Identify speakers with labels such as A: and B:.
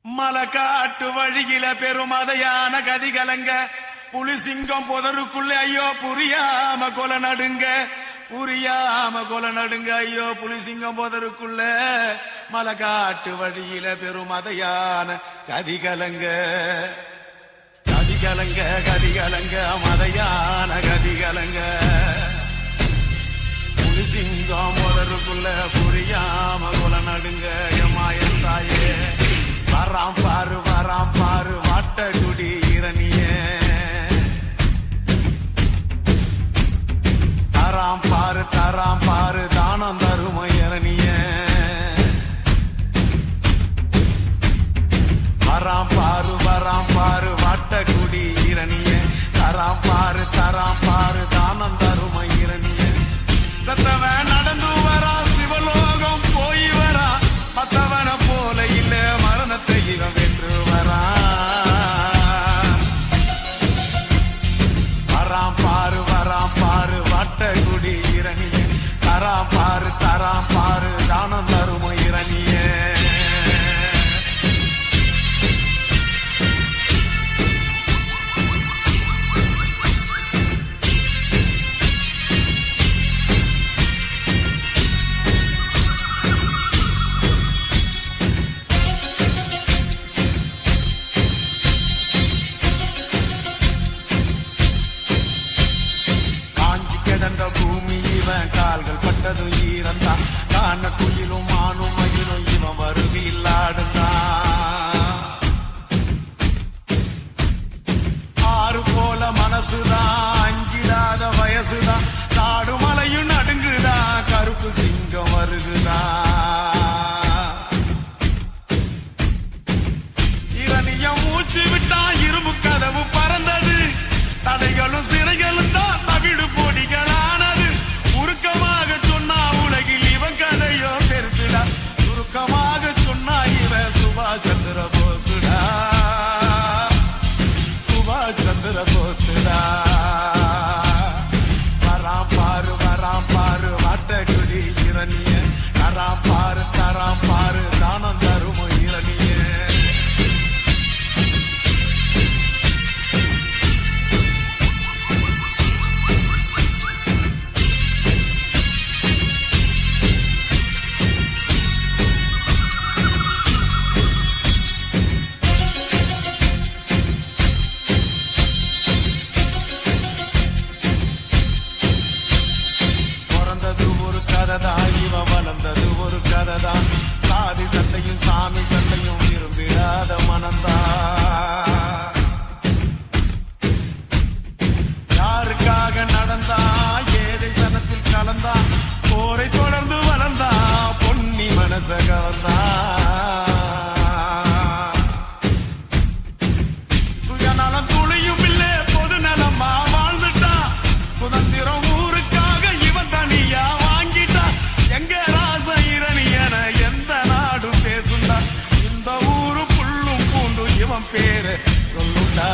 A: மலக்காட்டு வழியில பெருமதையான கதி கலங்க புலிசிங்கம் புதருக்குள்ள ஐயோ புரியாம கொலை நடுங்க ஐயோ புலிசிங்கம் புதருக்குள்ள மலக்காட்டு வழியில பெருமதையான கதி கலங்க மதையான கதி கலங்க புலிசிங்கம் புதருக்குள்ள புரியாம கொலை நடுங்க எம்மாயன் தாயே வராம் பாரு வாட்ட குடி இரணிய தராம் பாரு தானம் தரும இரணிய வராம் பாரு வாட்ட குடி இரணிய தராம் பாரு தானம் தரும இரணிய சத்தவன் நடந்து வரா சிவலோகம் போய் வரா மத்தவன போல இல்ல மரணத்தை இவன் வென்று வராம் பாரு வாட்ட குடி இரணிய தராம் பாரு தானம் தரும இரணிய பூமி இவன் கால்கள் பட்டதும் ஈரந்தான் காண குயிலும் மானும் மயிலும் இவன் வருகையில் ஆடுந்தான் ஆறு போல மனசுதான் அஞ்சிடாத வயசுதான் காடு மலையும் நடுங்குதான் கருப்பு சிங்கம் வருகுதான் இரணியம் மூச்சு விட்டான் இரும்பு கதவு பறந்தது தடைகளும் சிறைகளும் தான் தவிடு பொடிகளானது உருக்கமாக சொன்னா உலகில் இவன் கதையோ பெருசுடா சுருக்கமாக சொன்னா இவன் சுபாஷ் சந்திர போசுடா வராம் பாரு வாட்ட குடி இரணிய தராம் பாரு தானம் தரும இரணிய இவன் வளர்ந்தது ஒரு கதைதான் சாதி சண்டையும் சாமி சண்டையும் விரும்பிடாத மனந்தான் யாருக்காக நடந்தா ஏழை சனத்தில் கலந்தா போரை தொடர்ந்து வளர்ந்தா பொன்னி மனச கலந்தா சுயநலம் துளியும் இல்லே பொது நலமா வாழ்ந்துட்டா சுதந்திரம் ஊருக்காக இவன் தனியா எங்க ராச இரணியன எந்த நாடும் பேசுண்டா இந்த ஊரு புள்ளும் பூண்டு இவன் பேரு சொல்லுண்டா